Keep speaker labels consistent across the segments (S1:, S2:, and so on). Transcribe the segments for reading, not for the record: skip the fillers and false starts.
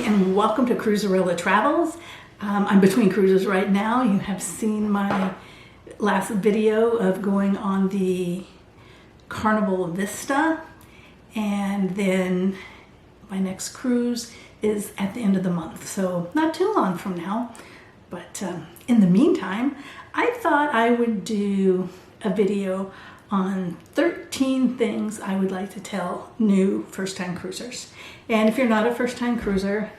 S1: and welcome to Cruiserilla Travels. I'm between cruises right now. You have seen my last video of going on the Carnival Vista, and then my next cruise is at the end of the month, so not too long from now. But in the meantime, I thought I would do a video on 13 things I would like to tell new first-time cruisers. And if you're not a first-time cruiser,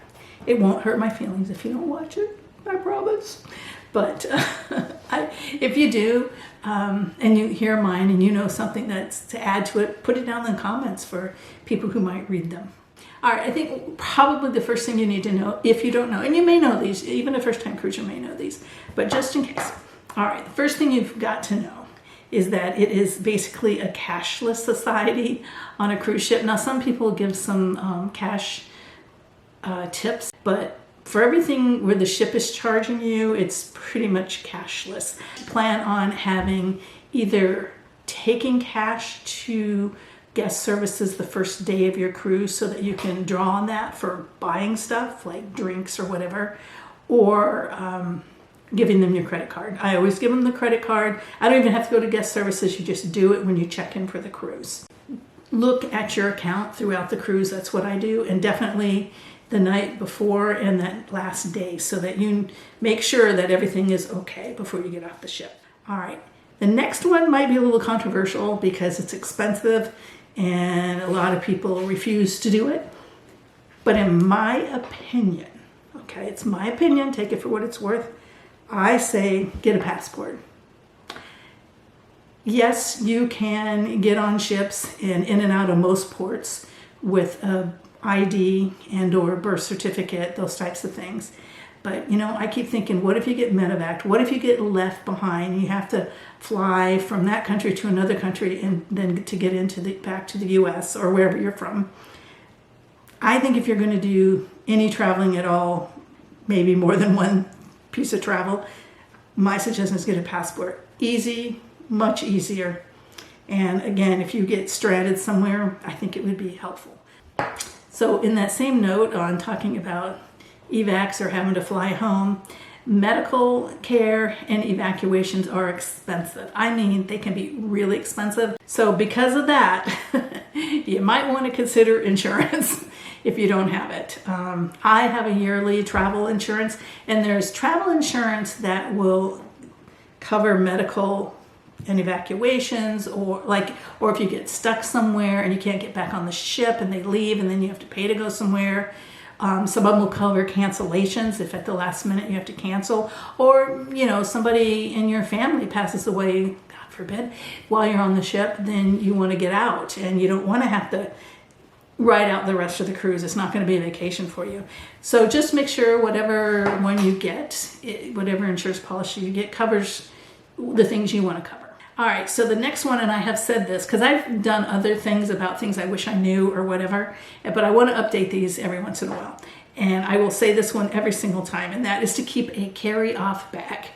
S1: it won't hurt my feelings if you don't watch it, I promise. But if you do, and you hear mine and you know something that's to add to it, put it down in the comments for people who might read them. All right, I think probably the first thing you need to know, if you don't know, and you may know these, even a first-time cruiser may know these, but just in case. All right, the first thing you've got to know is that it is basically a cashless society on a cruise ship. Now, some people give some cash tips, but for everything where the ship is charging you, it's pretty much cashless. Plan on having either taking cash to guest services the first day of your cruise so that you can draw on that for buying stuff like drinks or whatever, or giving them your credit card. I always give them the credit card. I don't even have to go to guest services. You just do it when you check in for the cruise. Look at your account throughout the cruise. That's what I do. And definitely the night before and that last day so that you make sure that everything is okay before you get off the ship. All right. The next one might be a little controversial because it's expensive and a lot of people refuse to do it. But in my opinion, okay, it's my opinion, take it for what it's worth, I say get a passport. Yes, you can get on ships and in and out of most ports with a ID and or birth certificate, those types of things. But you know, I keep thinking, what if you get medevac? What if you get left behind? You have to fly from that country to another country and then to get into back to the US or wherever you're from. I think if you're going to do any traveling at all, maybe more than one piece of travel, my suggestion is get a passport. Easy, much easier. And again, if you get stranded somewhere, I think it would be helpful. So in that same note on talking about evacs or having to fly home, medical care and evacuations are expensive. I mean, they can be really expensive. So because of that, you might want to consider insurance if you don't have it. I have a yearly travel insurance, and there's travel insurance that will cover medical and evacuations, or if you get stuck somewhere and you can't get back on the ship and they leave and then you have to pay to go somewhere. Some of them will cover cancellations if at the last minute you have to cancel, or you know, somebody in your family passes away, God forbid, while you're on the ship, then you want to get out and you don't want to have to ride out the rest of the cruise. It's not going to be a vacation for you. So just make sure whatever one you get, whatever insurance policy you get, covers the things you want to cover. All right, so the next one, and I have said this because I've done other things about things I wish I knew or whatever, but I want to update these every once in a while. And I will say this one every single time, and that is to keep a carry-off bag.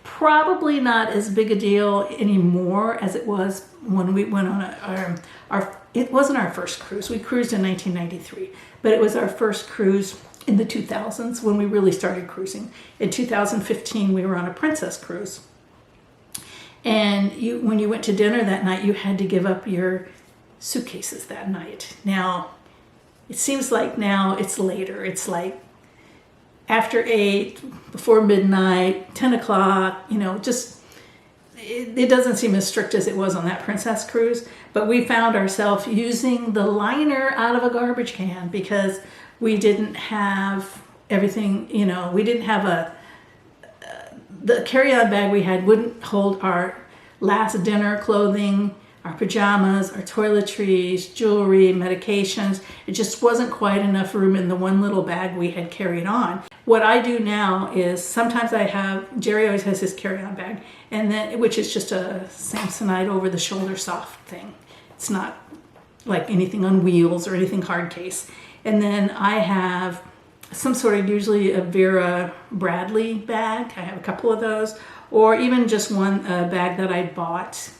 S1: Probably not as big a deal anymore as it was when we went on it wasn't our first cruise. We cruised in 1993, but it was our first cruise in the 2000s when we really started cruising. In 2015, we were on a Princess cruise. And when you went to dinner that night, you had to give up your suitcases that night. Now, it seems like now it's later. It's like after 8, before midnight, 10 o'clock, you know, just, it doesn't seem as strict as it was on that Princess cruise. But we found ourselves using the liner out of a garbage can because we didn't have everything, you know, we didn't have the carry-on bag we had wouldn't hold our last dinner clothing, our pajamas, our toiletries, jewelry, medications. It just wasn't quite enough room in the one little bag we had carried on. What I do now is sometimes Jerry always has his carry-on bag, and then which is just a Samsonite over-the-shoulder soft thing. It's not like anything on wheels or anything hard case. And then I have some sort of, usually a Vera Bradley bag. I have a couple of those, or even just one bag that I bought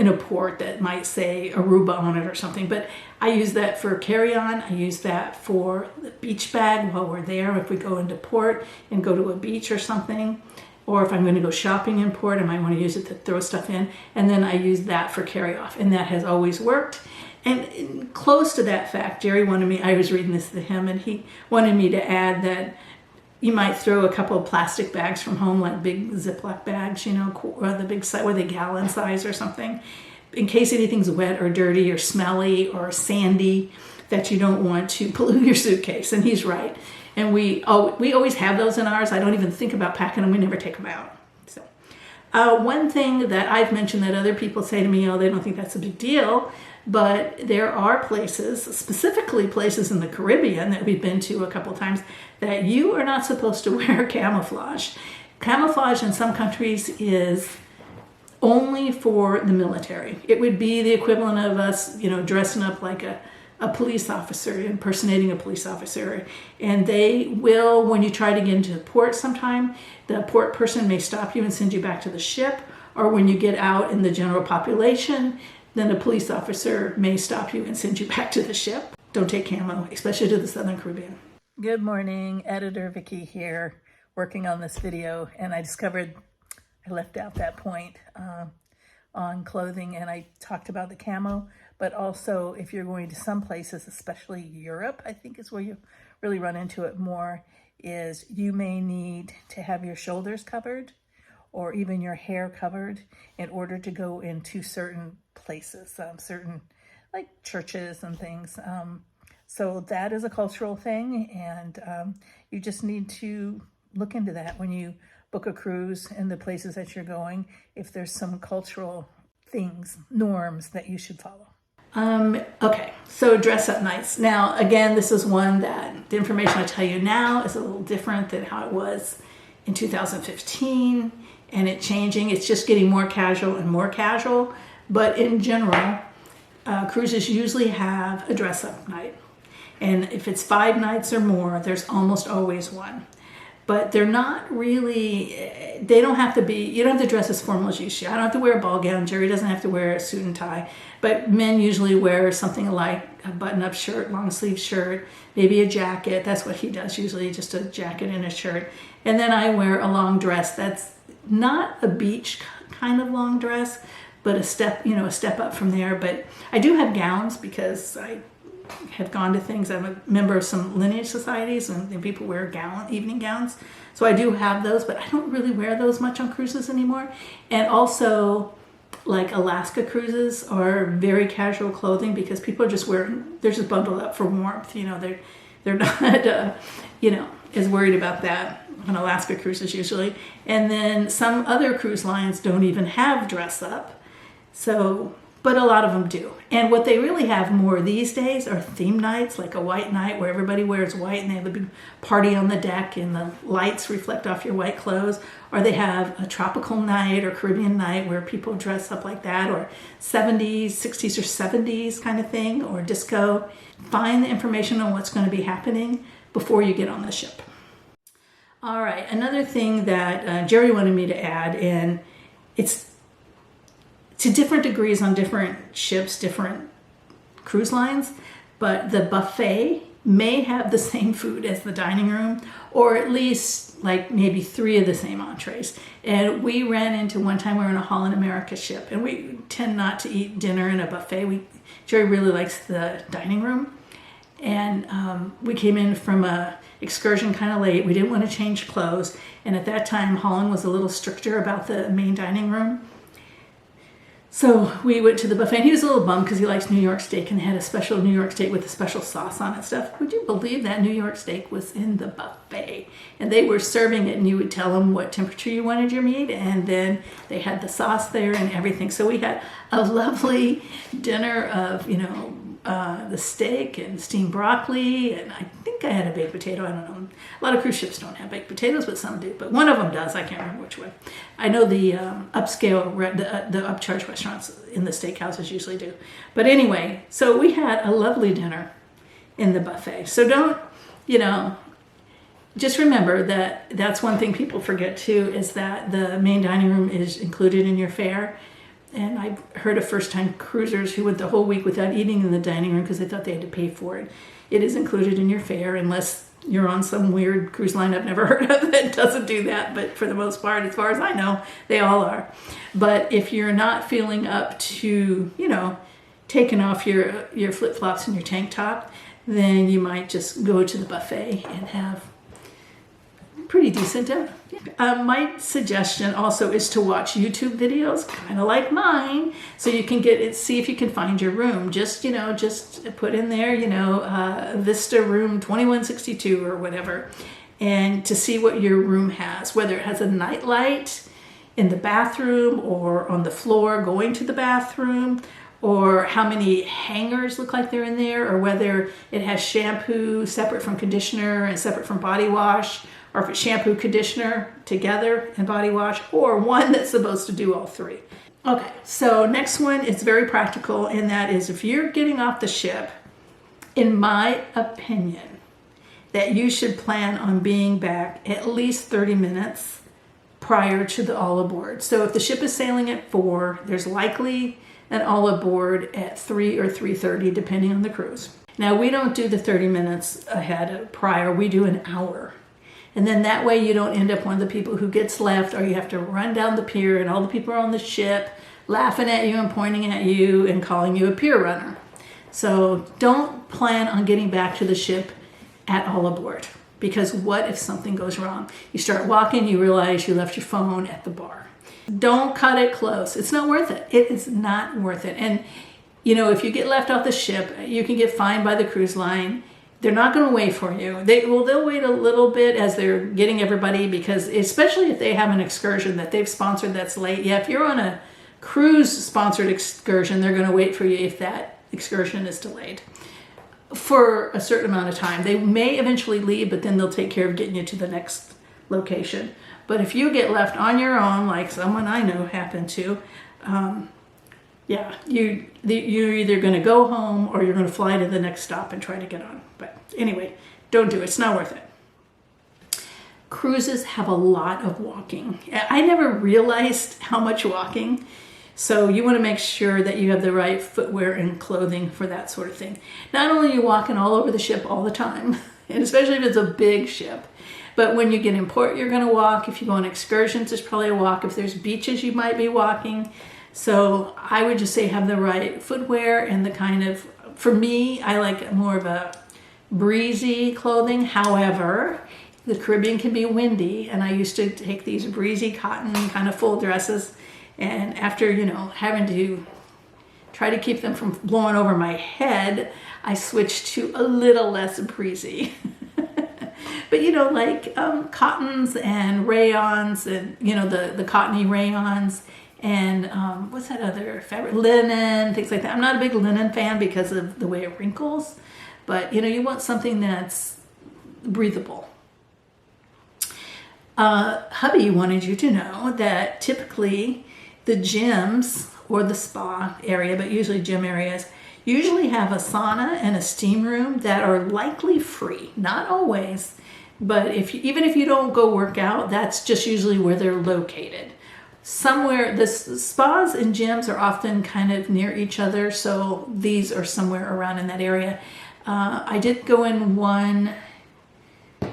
S1: in a port that might say Aruba on it or something. But I use that for carry-on. I use that for the beach bag while we're there. If we go into port and go to a beach or something, or if I'm going to go shopping in port, I might want to use it to throw stuff in. And then I use that for carry-off, and that has always worked. And close to that fact, Jerry wanted me, I was reading this to him, and he wanted me to add that you might throw a couple of plastic bags from home, like big Ziploc bags, you know, or the big size, or the gallon size or something, in case anything's wet or dirty or smelly or sandy that you don't want to pollute your suitcase. And he's right. And we always have those in ours. I don't even think about packing them. We never take them out. So one thing that I've mentioned that other people say to me, oh, they don't think that's a big deal. But there are places, specifically places in the Caribbean that we've been to a couple times, that you are not supposed to wear camouflage. Camouflage in some countries is only for the military. It would be the equivalent of us, you know, dressing up like a police officer, impersonating a police officer. And they will, when you try to get into port sometime, the port person may stop you and send you back to the ship. Or when you get out in the general population, then a police officer may stop you and send you back to the ship. Don't take camo, especially to the Southern Caribbean. Good morning, Editor Vicki here, working on this video, and I discovered I left out that point on clothing, and I talked about the camo, but also if you're going to some places, especially Europe, I think is where you really run into it more, is you may need to have your shoulders covered or even your hair covered in order to go into certain places, certain like churches and things. So that is a cultural thing, and you just need to look into that when you book a cruise in the places that you're going, if there's some cultural things, norms that you should follow. Okay, so dress up nice. Now, again, this is one that the information I tell you now is a little different than how it was in 2015, and it's changing. It's just getting more casual and more casual. But in general, cruises usually have a dress up night. And if it's 5 nights or more, there's almost always one. But they're not really, they don't have to be, you don't have to dress as formal as you should. I don't have to wear a ball gown. Jerry doesn't have to wear a suit and tie. But men usually wear something like a button-up shirt, long sleeve shirt, maybe a jacket. That's what he does usually, just a jacket and a shirt. And then I wear a long dress that's not a beach kind of long dress, but a step up from there. But I do have gowns because I have gone to things. I'm a member of some lineage societies, and people wear evening gowns. So I do have those, but I don't really wear those much on cruises anymore. And also, like Alaska cruises are very casual clothing because people are just they're just bundled up for warmth. You know, they're not, as worried about that on Alaska cruises usually. And then some other cruise lines don't even have dress up. So, but a lot of them do. And what they really have more these days are theme nights, like a white night where everybody wears white and they have a big party on the deck and the lights reflect off your white clothes. Or they have a tropical night or Caribbean night where people dress up like that, or 70s, 60s or 70s kind of thing, or disco. Find the information on what's going to be happening before you get on the ship. All right, another thing that Jerry wanted me to add, and it's to different degrees on different ships, different cruise lines, but the buffet may have the same food as the dining room, or at least like maybe 3 of the same entrees. And we ran into one time, we were on a Holland America ship, and we tend not to eat dinner in a buffet. Jerry really likes the dining room. And we came in from a excursion kind of late. We didn't want to change clothes. And at that time, Holland was a little stricter about the main dining room. So we went to the buffet, and he was a little bummed because he likes New York steak and had a special New York steak with a special sauce on it and stuff. Would you believe that New York steak was in the buffet? And they were serving it, and you would tell them what temperature you wanted your meat, and then they had the sauce there and everything. So we had a lovely dinner of, the steak and steamed broccoli, and I think I had a baked potato. I don't know. A lot of cruise ships don't have baked potatoes, but some do. But one of them does. I can't remember which one. I know the upscale, the upcharge restaurants in the steakhouses usually do. But anyway, so we had a lovely dinner in the buffet. So don't, just remember that that's one thing people forget too, is that the main dining room is included in your fare. And I heard of first-time cruisers who went the whole week without eating in the dining room because they thought they had to pay for it. It is included in your fare unless you're on some weird cruise line I've never heard of that doesn't do that. But for the most part, as far as I know, they all are. But if you're not feeling up to, taking off your flip-flops and your tank top, then you might just go to the buffet and have pretty decent dinner. My suggestion also is to watch YouTube videos, kind of like mine, so you can see if you can find your room. Just put in there, Vista Room 2162 or whatever, and to see what your room has, whether it has a night light in the bathroom or on the floor going to the bathroom, or how many hangers look like they're in there, or whether it has shampoo separate from conditioner and separate from body wash, or if it's shampoo, conditioner together and body wash, or one that's supposed to do all three. Okay, so next one is very practical, and that is if you're getting off the ship, in my opinion, that you should plan on being back at least 30 minutes prior to the all aboard. So if the ship is sailing at 4, there's likely an all aboard at 3 or 3:30, depending on the cruise. Now, we don't do the 30 minutes ahead prior, we do an hour. And then that way you don't end up one of the people who gets left, or you have to run down the pier and all the people are on the ship laughing at you and pointing at you and calling you a pier runner. So don't plan on getting back to the ship at all aboard, because what if something goes wrong? You start walking, you realize you left your phone at the bar. Don't cut it close. It's not worth it. It is not worth it. And if you get left off the ship, you can get fined by the cruise line. They're not going to wait for you. They'll wait a little bit as they're getting everybody, because especially if they have an excursion that they've sponsored that's late. Yeah, if you're on a cruise sponsored excursion, they're going to wait for you if that excursion is delayed for a certain amount of time. They may eventually leave, but then they'll take care of getting you to the next location. But if you get left on your own, like someone I know happened to, you're either going to go home or you're going to fly to the next stop and try to get on. But anyway, don't do it. It's not worth it. Cruises have a lot of walking. I never realized how much walking. So you want to make sure that you have the right footwear and clothing for that sort of thing. Not only are you walking all over the ship all the time, and especially if it's a big ship, but when you get in port, you're going to walk. If you go on excursions, there's probably a walk. If there's beaches, you might be walking. So I would just say have the right footwear and the kind of, for me, I like more of a breezy clothing. However, the Caribbean can be windy, and I used to take these breezy cotton kind of full dresses, and after, having to try to keep them from blowing over my head, I switched to a little less breezy. But like cottons and rayons, and the cottony rayons, and what's that other fabric? Linen, things like that. I'm not a big linen fan because of the way it wrinkles, but you want something that's breathable. Hubby wanted you to know that typically the gyms or the spa area, but usually gym areas, usually have a sauna and a steam room that are likely free. Not always, but even if you don't go work out, that's just usually where they're located. Somewhere, the spas and gyms are often kind of near each other, so these are somewhere around in that area. I did go in one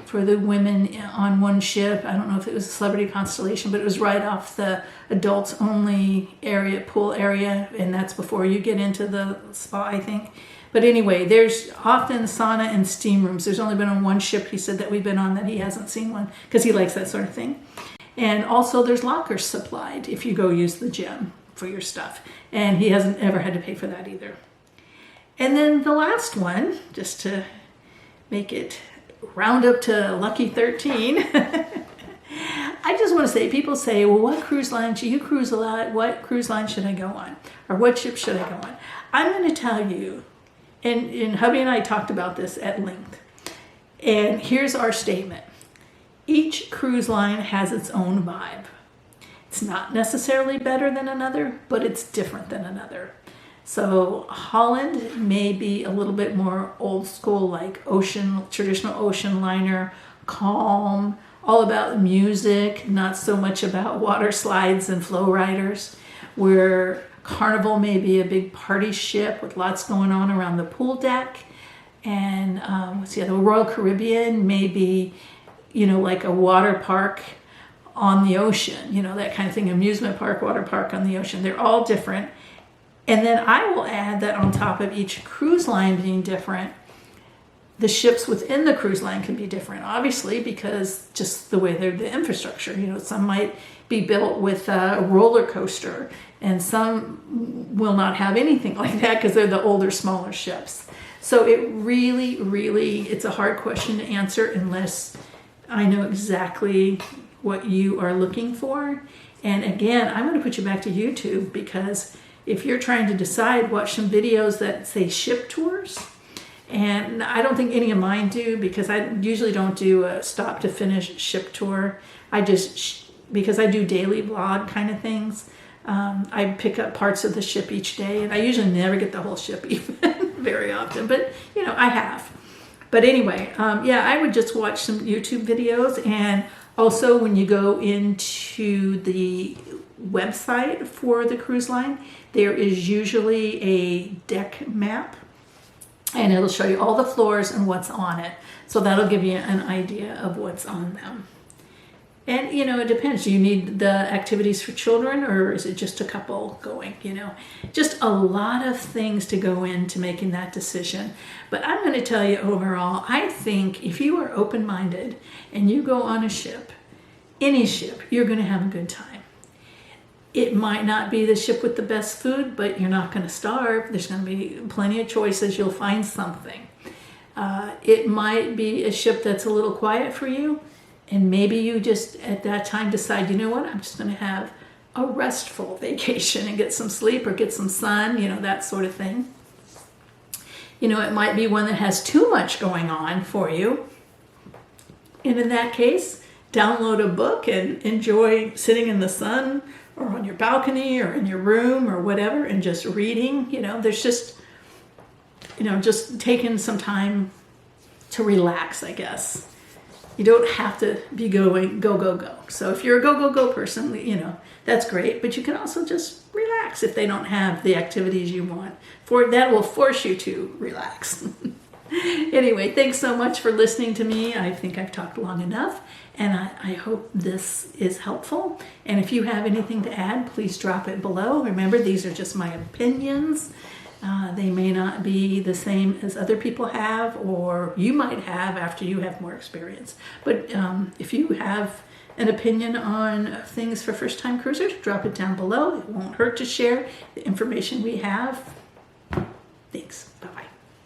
S1: for the women on one ship. I don't know if it was a Celebrity Constellation, but it was right off the adults only area, pool area, and that's before you get into the spa, I think. But anyway, there's often sauna and steam rooms. There's only been on one ship, he said, that we've been on that he hasn't seen one, because he likes that sort of thing. And also there's lockers supplied if you go use the gym for your stuff. And he hasn't ever had to pay for that either. And then the last one, just to make it round up to lucky 13, I just want to say, people say, well, what cruise line should you cruise a lot? What cruise line should I go on? Or what ship should I go on? I'm going to tell you, and hubby and I talked about this at length. And here's our statement. Each cruise line has its own vibe. It's not necessarily better than another, but it's different than another. So Holland may be a little bit more old school, like traditional ocean liner, calm, all about music, not so much about water slides and flow riders. where Carnival may be a big party ship with lots going on around the pool deck. And what's the other? Royal Caribbean may be, like a water park on the ocean, that kind of thing, amusement park, water park on the ocean. They're all different. And then I will add that on top of each cruise line being different, the ships within the cruise line can be different, obviously, because just the way they're the infrastructure. Some might be built with a roller coaster, and some will not have anything like that because they're the older, smaller ships. So it really, really, it's a hard question to answer unless I know exactly what you are looking for. And again, I'm going to put you back to YouTube, because if you're trying to decide, watch some videos that say ship tours. And I don't think any of mine do, because I usually don't do a stop to finish ship tour. Because I do daily vlog kind of things, I pick up parts of the ship each day, and I usually never get the whole ship even very often, but I have. But anyway, I would just watch some YouTube videos. And also, when you go into the website for the cruise line, there is usually a deck map, and it'll show you all the floors and what's on it. So that'll give you an idea of what's on them. And, it depends. Do you need the activities for children, or is it just a couple going, Just a lot of things to go into making that decision. But I'm going to tell you overall, I think if you are open-minded and you go on a ship, any ship, you're going to have a good time. It might not be the ship with the best food, but you're not going to starve. There's going to be plenty of choices. You'll find something. It might be a ship that's a little quiet for you. And maybe you just at that time decide, I'm just going to have a restful vacation and get some sleep or get some sun, that sort of thing. It might be one that has too much going on for you. And in that case, download a book and enjoy sitting in the sun or on your balcony or in your room or whatever and just reading. There's just, just taking some time to relax, I guess. You don't have to be going go. So if you're a go person, that's great. But you can also just relax if they don't have the activities you want. That will force you to relax. Anyway, thanks so much for listening to me. I think I've talked long enough, and I hope this is helpful. And if you have anything to add, please drop it below. Remember, these are just my opinions. They may not be the same as other people have, or you might have after you have more experience. But if you have an opinion on things for first-time cruisers, drop it down below. It won't hurt to share the information we have. Thanks. Bye-bye.